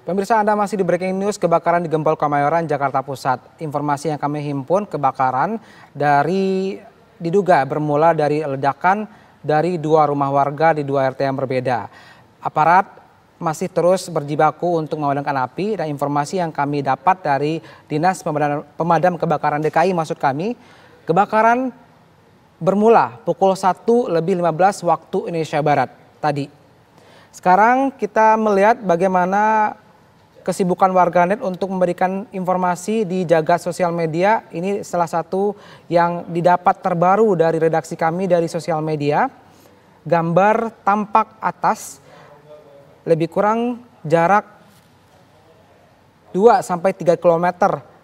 Pemirsa, Anda masih di Breaking News. Kebakaran di Gempol Kemayoran, Jakarta Pusat. Informasi yang kami himpun, kebakaran diduga bermula dari ledakan dari dua rumah warga di dua RT yang berbeda. Aparat masih terus berjibaku untuk memadamkan api, dan informasi yang kami dapat dari Dinas Pemadam Kebakaran DKI maksud kami, kebakaran bermula pukul 1:15 waktu Indonesia Barat tadi. Sekarang kita melihat bagaimana kesibukan warganet untuk memberikan informasi di jagat sosial media. Ini salah satu yang didapat terbaru dari redaksi kami dari sosial media. Gambar tampak atas lebih kurang jarak 2-3 km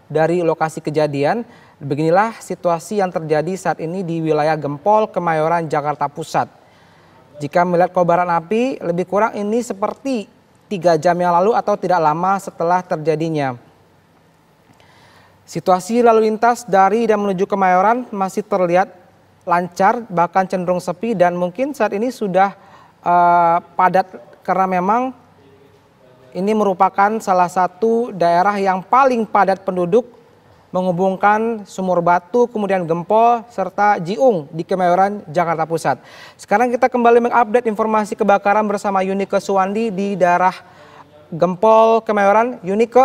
dari lokasi kejadian. Beginilah situasi yang terjadi saat ini di wilayah Gempol Kemayoran, Jakarta Pusat. Jika melihat kobaran api, lebih kurang ini seperti 3 jam yang lalu atau tidak lama setelah terjadinya. Situasi lalu lintas dari dan menuju Kemayoran masih terlihat lancar, bahkan cenderung sepi, dan mungkin saat ini sudah padat karena memang ini merupakan salah satu daerah yang paling padat penduduk, menghubungkan Sumur Batu, kemudian Gempol, serta Jiung di Kemayoran, Jakarta Pusat. Sekarang kita kembali mengupdate informasi kebakaran bersama Yunike Suwandi di daerah Gempol Kemayoran. Yunike,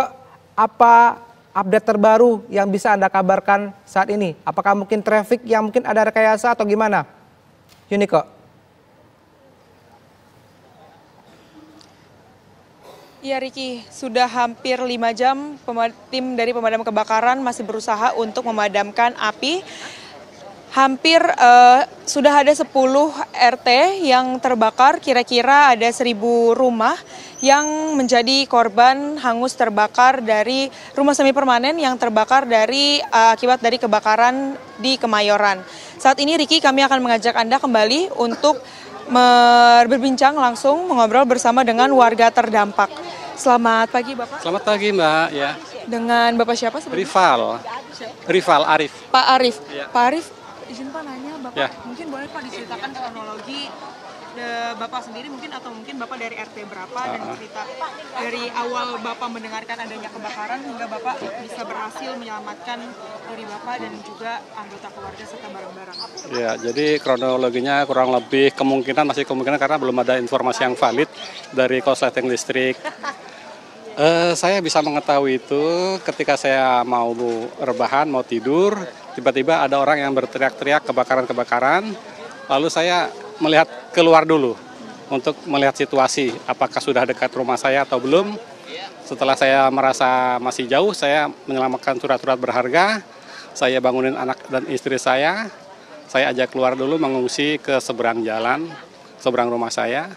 apa update terbaru yang bisa Anda kabarkan saat ini? Apakah mungkin traffic yang mungkin ada rekayasa atau gimana? Yunike. Ya Riki, sudah hampir 5 jam tim dari pemadam kebakaran masih berusaha untuk memadamkan api. Hampir sudah ada 10 RT yang terbakar, kira-kira ada 1.000 rumah yang menjadi korban hangus terbakar dari rumah semi permanen yang terbakar akibat dari kebakaran di Kemayoran. Saat ini Riki, kami akan mengajak Anda kembali untuk berbincang langsung, mengobrol bersama dengan warga terdampak. Selamat pagi Bapak. Selamat pagi Mbak. Ya. Dengan Bapak siapa sebelumnya? Rival Arif. Pak Arif. Ya. Pak Arif, izin Pak nanya Bapak, ya. Mungkin boleh Pak diceritakan kronologi Bapak sendiri mungkin, atau mungkin Bapak dari RT berapa, dan cerita dari awal Bapak mendengarkan adanya kebakaran hingga Bapak bisa berhasil menyelamatkan diri Bapak dan juga anggota keluarga serta barang-barang. Ya, jadi kronologinya kurang lebih masih kemungkinan karena belum ada informasi yang valid dari korsleting listrik. Saya bisa mengetahui itu ketika saya mau rebahan, mau tidur, tiba-tiba ada orang yang berteriak-teriak kebakaran, lalu saya melihat keluar dulu untuk melihat situasi, apakah sudah dekat rumah saya atau belum. Setelah saya merasa masih jauh, saya menyelamatkan surat-surat berharga, saya bangunin anak dan istri saya ajak keluar dulu mengungsi ke seberang jalan, seberang rumah saya.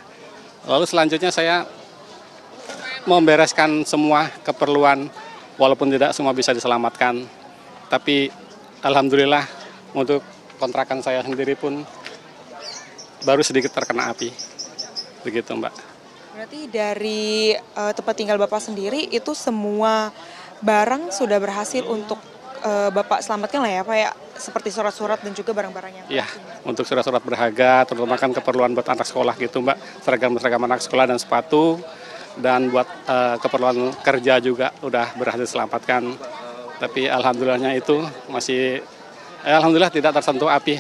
Lalu selanjutnya saya membereskan semua keperluan, walaupun tidak semua bisa diselamatkan. Tapi alhamdulillah untuk kontrakan saya sendiri pun baru sedikit terkena api. Begitu Mbak. Berarti dari tempat tinggal Bapak sendiri itu semua barang sudah berhasil untuk Bapak selamatkan lah ya Pak ya? Seperti surat-surat dan juga barang-barang yang iya, untuk surat-surat berharga, terutama kan keperluan buat anak sekolah gitu Mbak. Seragam-seragam anak sekolah dan sepatu. Dan buat keperluan kerja juga udah berhasil selamatkan. Tapi alhamdulillahnya itu masih, alhamdulillah tidak tersentuh api.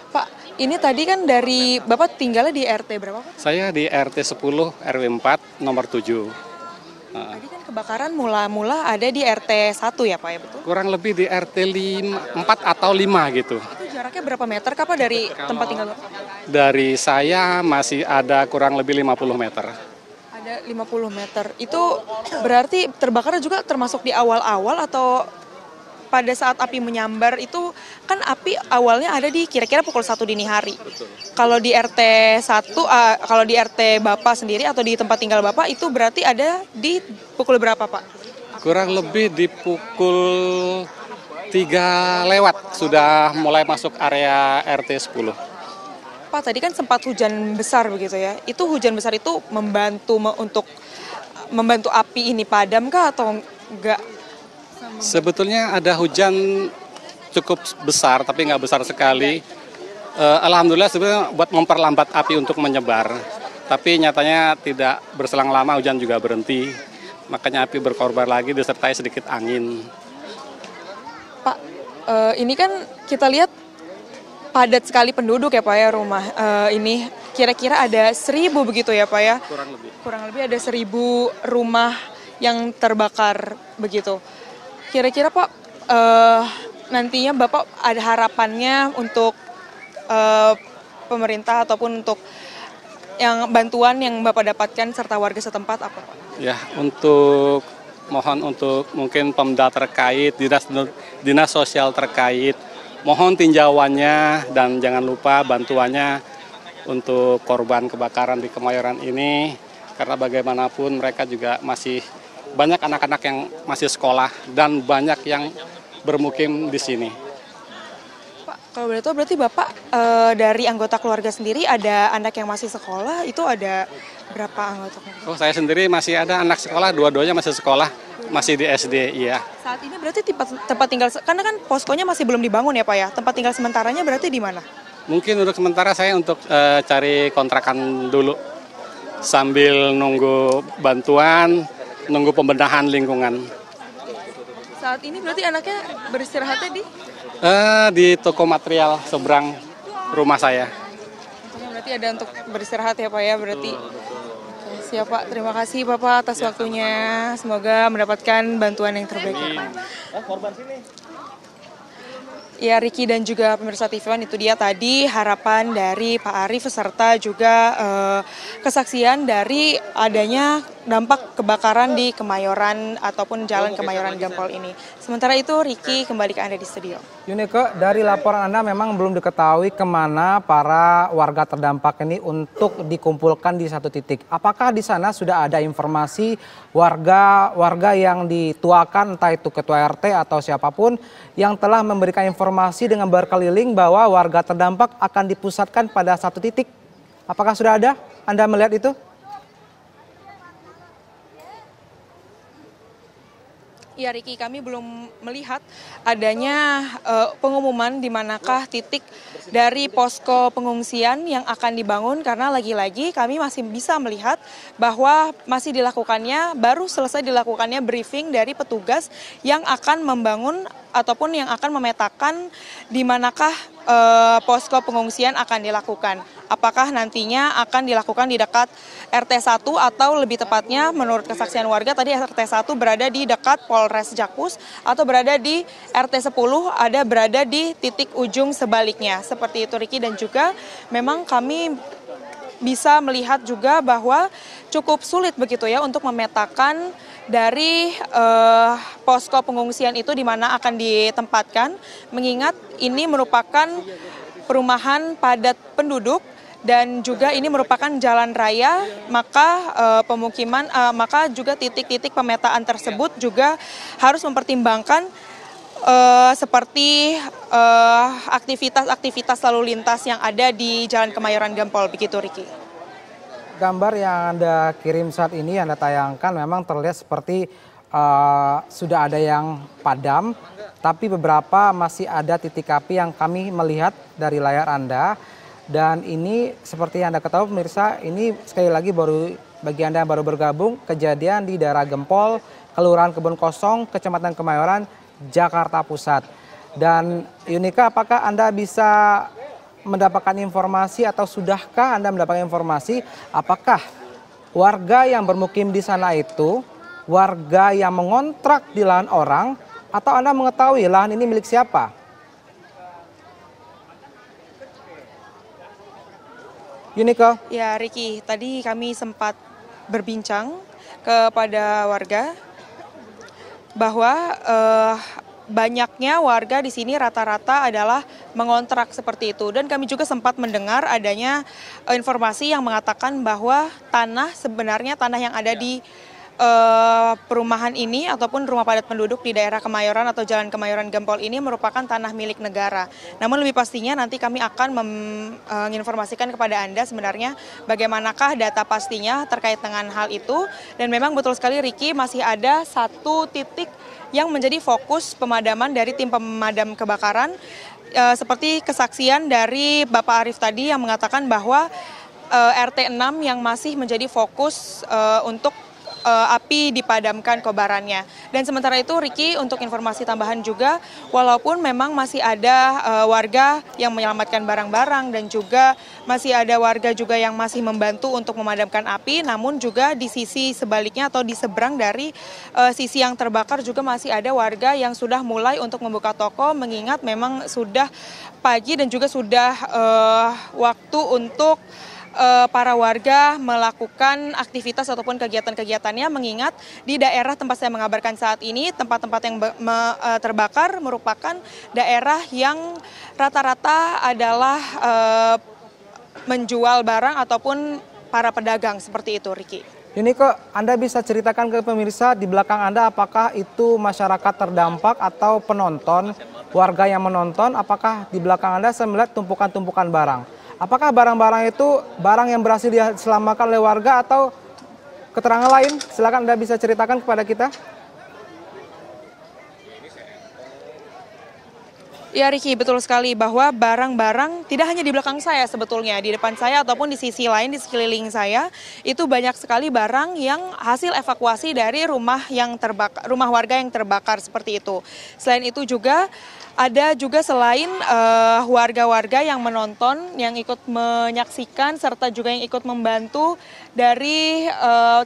Pak, ini tadi kan dari Bapak tinggalnya di RT berapa Pak? Saya di RT 10 RW 4 nomor 7. Tadi kan kebakaran mula-mula ada di RT 1 ya Pak ya, betul? Kurang lebih di RT 4 atau 5 gitu. Itu jaraknya berapa meter Kak Pak dari tempat tinggal Bapak? Dari saya masih ada kurang lebih 50 meter. 50 meter. Itu berarti terbakar juga termasuk di awal-awal atau pada saat api menyambar itu kan api awalnya ada di kira-kira pukul 1 dini hari. Betul. Kalau di RT 1, kalau di RT Bapak sendiri atau di tempat tinggal Bapak itu berarti ada di pukul berapa Pak? Kurang lebih di pukul 3 lewat sudah mulai masuk area RT 10. Pak, tadi kan sempat hujan besar begitu ya. Itu hujan besar itu untuk membantu api ini padam kah atau enggak? Sebetulnya ada hujan cukup besar tapi nggak besar sekali. Alhamdulillah sebenarnya buat memperlambat api untuk menyebar. Tapi nyatanya tidak berselang lama hujan juga berhenti, makanya api berkorban lagi disertai sedikit angin. Pak, ini kan kita lihat padat sekali penduduk ya Pak ya rumah ini. Kira-kira ada 1.000 begitu ya Pak ya? Kurang lebih. Kurang lebih ada 1.000 rumah yang terbakar begitu. Kira-kira Pak, nantinya Bapak ada harapannya untuk pemerintah ataupun untuk yang bantuan yang Bapak dapatkan serta warga setempat apa Pak? Ya, mohon untuk mungkin Pemda terkait, dinas sosial terkait, mohon tinjauannya dan jangan lupa bantuannya untuk korban kebakaran di Kemayoran ini, karena bagaimanapun mereka juga masih banyak anak-anak yang masih sekolah dan banyak yang bermukim di sini. Kalau boleh tahu berarti Bapak dari anggota keluarga sendiri ada anak yang masih sekolah, itu ada berapa anggota keluarga? Oh, saya sendiri masih ada anak sekolah, dua-duanya masih sekolah, masih di SD, iya. Saat ini berarti tempat tinggal, karena kan poskonya masih belum dibangun ya Pak ya, tempat tinggal sementaranya berarti di mana? Mungkin untuk sementara saya untuk cari kontrakan dulu, sambil nunggu bantuan, nunggu pembenahan lingkungan. Saat ini berarti anaknya beristirahatnya Di toko material seberang rumah saya. berarti ada untuk beristirahat ya Pak ya berarti. Oke, siap Pak, terima kasih Bapak atas waktunya. Semoga mendapatkan bantuan yang terbaik ya Pak. Ya Riki dan juga pemirsa TV One, itu dia tadi harapan dari Pak Arief serta juga kesaksian dari adanya dampak kebakaran di Kemayoran ataupun Jalan Kemayoran Gempol ini. Sementara itu Riki kembali ke Anda di studio. Yunike, dari laporan Anda memang belum diketahui kemana para warga terdampak ini untuk dikumpulkan di satu titik. Apakah di sana sudah ada informasi warga yang dituakan, entah itu ketua RT atau siapapun, yang telah memberikan informasi dengan berkeliling bahwa warga terdampak akan dipusatkan pada satu titik? Apakah sudah ada? Anda melihat itu? Ya Riki, kami belum melihat adanya pengumuman di manakah titik dari posko pengungsian yang akan dibangun, karena lagi-lagi kami masih bisa melihat bahwa masih dilakukannya, baru selesai dilakukannya briefing dari petugas yang akan membangun ataupun yang akan memetakan di manakah posko pengungsian akan dilakukan. Apakah nantinya akan dilakukan di dekat RT 1 atau lebih tepatnya menurut kesaksian warga tadi RT 1 berada di dekat Polres Jakus, atau berada di RT 10 ada berada di titik ujung sebaliknya. Seperti itu Riki, dan juga memang kami bisa melihat juga bahwa cukup sulit begitu ya untuk memetakan dari posko pengungsian itu di mana akan ditempatkan, mengingat ini merupakan perumahan padat penduduk dan juga ini merupakan jalan raya, maka maka juga titik-titik pemetaan tersebut juga harus mempertimbangkan seperti aktivitas-aktivitas lalu lintas yang ada di Jalan Kemayoran Gempol, begitu Riki. Gambar yang Anda kirim saat ini, Anda tayangkan memang terlihat seperti sudah ada yang padam, tapi beberapa masih ada titik api yang kami melihat dari layar Anda. Dan ini seperti Anda ketahui pemirsa, ini sekali lagi bagi Anda yang baru bergabung, kejadian di daerah Gempol, Kelurahan Kebun Kosong, Kecamatan Kemayoran, Jakarta Pusat. Dan Yunike, apakah Anda bisa mendapatkan informasi atau sudahkah Anda mendapatkan informasi apakah warga yang bermukim di sana itu warga yang mengontrak di lahan orang, atau Anda mengetahui lahan ini milik siapa? Yunike? Ya Riki, tadi kami sempat berbincang kepada warga bahwa banyaknya warga di sini rata-rata adalah mengontrak seperti itu, dan kami juga sempat mendengar adanya informasi yang mengatakan bahwa sebenarnya tanah yang ada di perumahan ini ataupun rumah padat penduduk di daerah Kemayoran atau Jalan Kemayoran Gempol ini merupakan tanah milik negara. Namun lebih pastinya nanti kami akan menginformasikan kepada Anda sebenarnya bagaimanakah data pastinya terkait dengan hal itu. Dan memang betul sekali Riki, masih ada satu titik yang menjadi fokus pemadaman dari tim pemadam kebakaran, seperti kesaksian dari Bapak Arief tadi yang mengatakan bahwa RT 6 yang masih menjadi fokus untuk api dipadamkan kobarannya. Dan sementara itu Riki, untuk informasi tambahan juga, walaupun memang masih ada warga yang menyelamatkan barang-barang dan juga masih ada warga juga yang masih membantu untuk memadamkan api, namun juga di sisi sebaliknya atau di seberang dari sisi yang terbakar juga masih ada warga yang sudah mulai untuk membuka toko, mengingat memang sudah pagi dan juga sudah waktu untuk para warga melakukan aktivitas ataupun kegiatan-kegiatannya, mengingat di daerah tempat saya mengabarkan saat ini, tempat-tempat yang terbakar merupakan daerah yang rata-rata adalah menjual barang ataupun para pedagang, seperti itu, Riki. Ini kok Anda bisa ceritakan ke pemirsa di belakang Anda, apakah itu masyarakat terdampak atau penonton, warga yang menonton? Apakah di belakang Anda saya melihat tumpukan-tumpukan barang? Apakah barang-barang itu barang yang berhasil diselamatkan oleh warga atau keterangan lain? Silakan Anda bisa ceritakan kepada kita. Ya Riki, betul sekali bahwa barang-barang tidak hanya di belakang saya sebetulnya, di depan saya ataupun di sisi lain di sekeliling saya, itu banyak sekali barang yang hasil evakuasi dari rumah yang terbakar, rumah warga yang terbakar seperti itu. Selain itu juga ada juga selain warga-warga yang menonton, yang ikut menyaksikan serta juga yang ikut membantu dari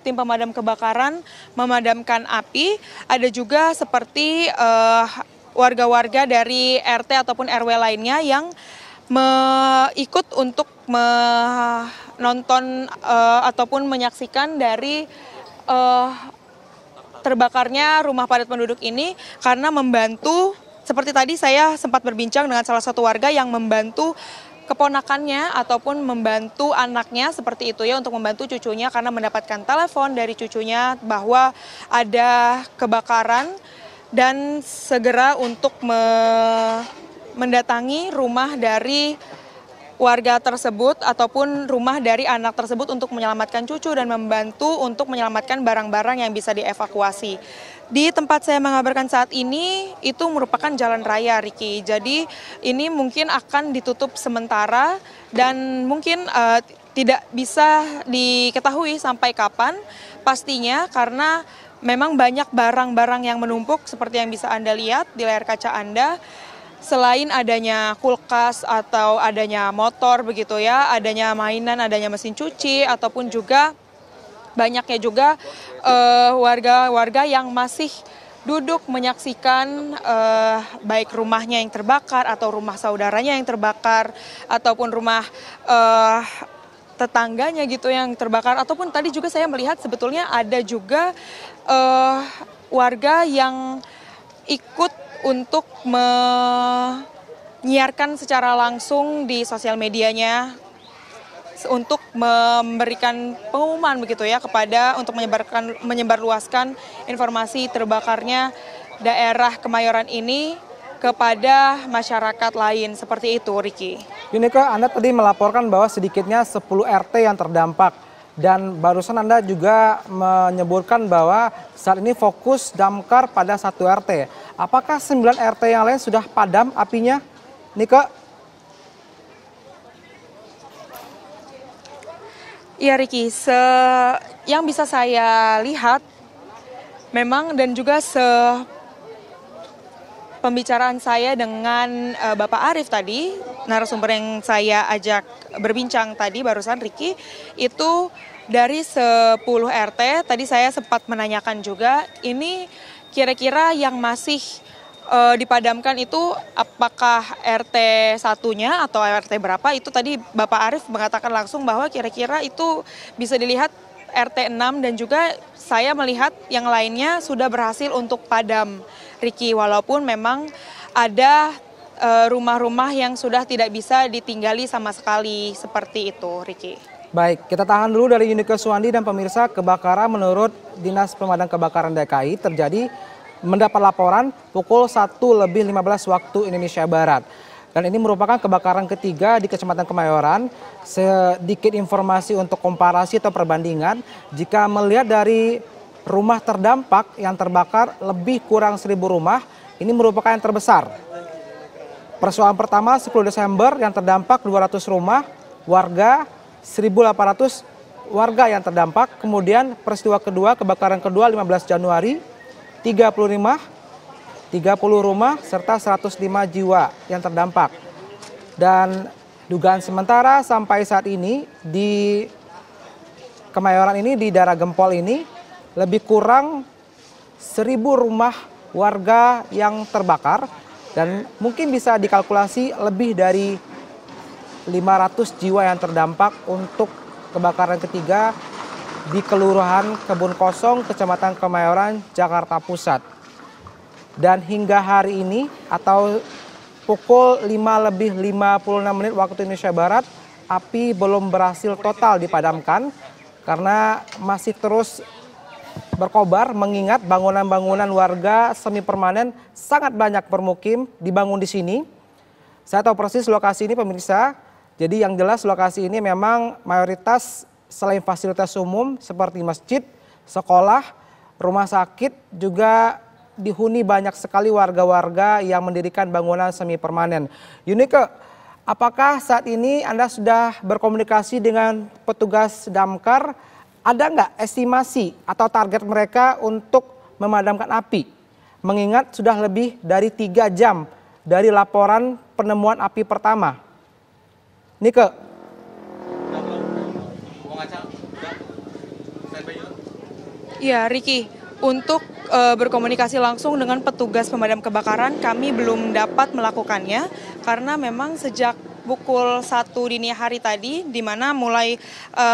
tim pemadam kebakaran memadamkan api, ada juga seperti warga-warga dari RT ataupun RW lainnya yang ikut untuk menonton ataupun menyaksikan dari terbakarnya rumah padat penduduk ini, karena membantu, seperti tadi saya sempat berbincang dengan salah satu warga yang membantu keponakannya ataupun membantu anaknya seperti itu ya, untuk membantu cucunya karena mendapatkan telepon dari cucunya bahwa ada kebakaran, dan segera untuk mendatangi rumah dari warga tersebut ataupun rumah dari anak tersebut untuk menyelamatkan cucu dan membantu untuk menyelamatkan barang-barang yang bisa dievakuasi. Di tempat saya mengabarkan saat ini itu merupakan jalan raya, Riki. Jadi ini mungkin akan ditutup sementara dan mungkin tidak bisa diketahui sampai kapan pastinya, karena memang banyak barang-barang yang menumpuk seperti yang bisa Anda lihat di layar kaca Anda. Selain adanya kulkas atau adanya motor begitu ya, adanya mainan, adanya mesin cuci, ataupun juga banyaknya juga warga-warga yang masih duduk menyaksikan baik rumahnya yang terbakar atau rumah saudaranya yang terbakar ataupun rumah tetangganya gitu yang terbakar, ataupun tadi juga saya melihat sebetulnya ada juga warga yang ikut untuk menyiarkan secara langsung di sosial medianya untuk memberikan pengumuman begitu ya kepada, untuk menyebarluaskan informasi terbakarnya daerah Kemayoran ini kepada masyarakat lain, seperti itu, Riki. Yuniko, Anda tadi melaporkan bahwa sedikitnya 10 RT yang terdampak, dan barusan Anda juga menyebutkan bahwa saat ini fokus damkar pada 1 RT. Apakah 9 RT yang lain sudah padam apinya, Niko? Iya Riki, yang bisa saya lihat memang, dan juga pembicaraan saya dengan Bapak Arief tadi, narasumber yang saya ajak berbincang tadi barusan, Riki, itu dari 10 RT, tadi saya sempat menanyakan juga, ini kira-kira yang masih dipadamkan itu apakah RT 1-nya atau RT berapa, itu tadi Bapak Arief mengatakan langsung bahwa kira-kira itu bisa dilihat RT 6, dan juga saya melihat yang lainnya sudah berhasil untuk padam, Riki, walaupun memang ada rumah-rumah yang sudah tidak bisa ditinggali sama sekali, seperti itu, Riki. Baik, kita tahan dulu dari Yuniko Suwandi. Dan pemirsa, kebakaran menurut Dinas Pemadam Kebakaran DKI terjadi mendapat laporan pukul 1:15 waktu Indonesia Barat. Dan ini merupakan kebakaran ketiga di Kecamatan Kemayoran. Sedikit informasi untuk komparasi atau perbandingan, jika melihat dari rumah terdampak yang terbakar lebih kurang 1.000 rumah, ini merupakan yang terbesar. Persoalan pertama 10 Desember yang terdampak 200 rumah warga 1.800 warga yang terdampak. Kemudian peristiwa kedua, kebakaran kedua 15 Januari, 30 rumah serta 105 jiwa yang terdampak. Dan dugaan sementara sampai saat ini di Kemayoran ini, di daerah Gempol ini, lebih kurang 1.000 rumah warga yang terbakar dan mungkin bisa dikalkulasi lebih dari 500 jiwa yang terdampak untuk kebakaran ketiga di Kelurahan Kebun Kosong, Kecamatan Kemayoran, Jakarta Pusat. Dan hingga hari ini atau pukul 5:56 waktu Indonesia Barat, api belum berhasil total dipadamkan karena masih terus berkobar, mengingat bangunan-bangunan warga semi permanen sangat banyak bermukim dibangun di sini. Saya tahu persis lokasi ini pemirsa, jadi yang jelas lokasi ini memang mayoritas selain fasilitas umum seperti masjid, sekolah, rumah sakit, juga dihuni banyak sekali warga-warga yang mendirikan bangunan semi permanen. Yunike, apakah saat ini Anda sudah berkomunikasi dengan petugas damkar? Ada nggak estimasi atau target mereka untuk memadamkan api? Mengingat sudah lebih dari 3 jam dari laporan penemuan api pertama. Nike. Ya, Riki, untuk berkomunikasi langsung dengan petugas pemadam kebakaran kami belum dapat melakukannya karena memang sejak pukul 1 dini hari tadi, di mana mulai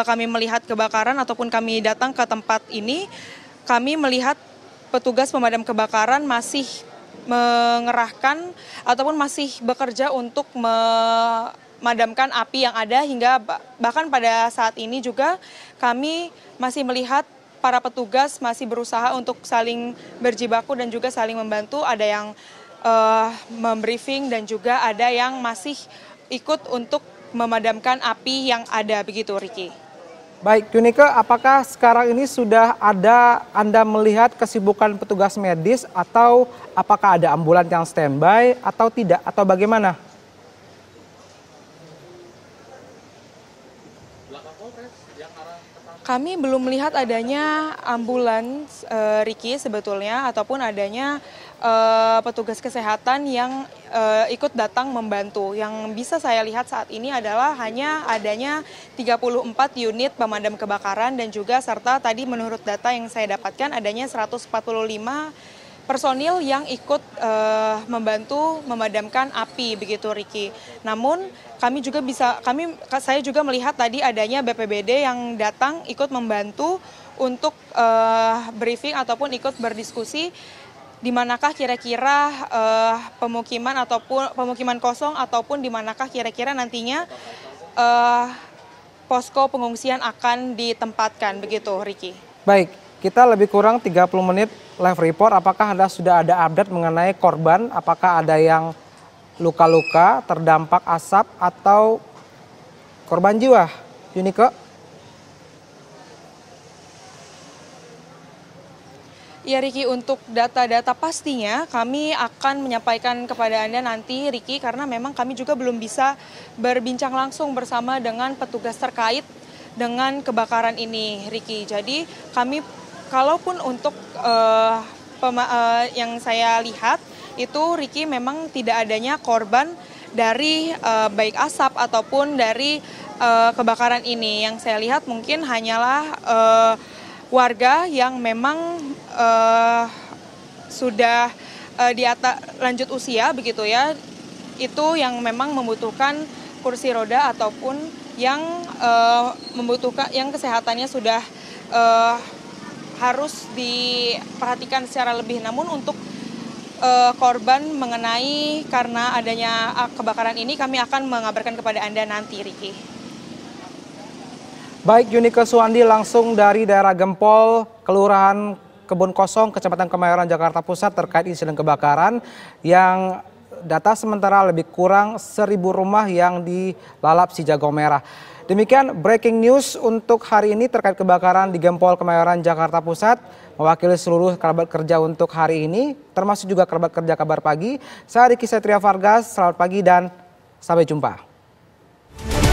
kami melihat kebakaran ataupun kami datang ke tempat ini, kami melihat petugas pemadam kebakaran masih mengerahkan ataupun masih bekerja untuk memadamkan api yang ada, hingga bahkan pada saat ini juga kami masih melihat para petugas masih berusaha untuk saling berjibaku dan juga saling membantu. Ada yang membriefing dan juga ada yang masih ikut untuk memadamkan api yang ada, begitu Riki. Baik, Yunike, apakah sekarang ini sudah ada Anda melihat kesibukan petugas medis atau apakah ada ambulans yang standby atau tidak atau bagaimana? Kami belum melihat adanya ambulans, Riki, sebetulnya, ataupun adanya petugas kesehatan yang ikut datang membantu. Yang bisa saya lihat saat ini adalah hanya adanya 34 unit pemadam kebakaran dan juga serta tadi menurut data yang saya dapatkan adanya 145 personil yang ikut membantu memadamkan api, begitu Riki. Namun saya juga melihat tadi adanya BPBD yang datang ikut membantu untuk briefing ataupun ikut berdiskusi di manakah kira-kira pemukiman kosong ataupun di manakah kira-kira nantinya posko pengungsian akan ditempatkan, begitu Riki. Baik, kita lebih kurang 30 menit live report. Apakah Anda sudah ada update mengenai korban? Apakah ada yang luka-luka, terdampak asap atau korban jiwa? Yunike? Ya Riki, untuk data-data pastinya kami akan menyampaikan kepada Anda nanti Riki, karena memang kami juga belum bisa berbincang langsung bersama dengan petugas terkait dengan kebakaran ini Riki. Jadi kami, kalaupun untuk yang saya lihat itu Riki, memang tidak adanya korban dari baik asap ataupun dari kebakaran ini. Yang saya lihat mungkin hanyalah warga yang memang sudah di atas lanjut usia, begitu ya, itu yang memang membutuhkan kursi roda ataupun yang membutuhkan yang kesehatannya sudah harus diperhatikan secara lebih. Namun untuk korban mengenai karena adanya kebakaran ini kami akan mengabarkan kepada Anda nanti, Riki. Baik, Yunike Suwandi langsung dari daerah Gempol, Kelurahan Kebun Kosong, Kecamatan Kemayoran, Jakarta Pusat terkait insiden kebakaran yang data sementara lebih kurang 1.000 rumah yang dilalap si jago merah. Demikian breaking news untuk hari ini terkait kebakaran di Gempol, Kemayoran, Jakarta Pusat. Mewakili seluruh kerabat kerja untuk hari ini, termasuk juga kerabat kerja Kabar Pagi. Saya Riki Satria Vargas, selamat pagi dan sampai jumpa.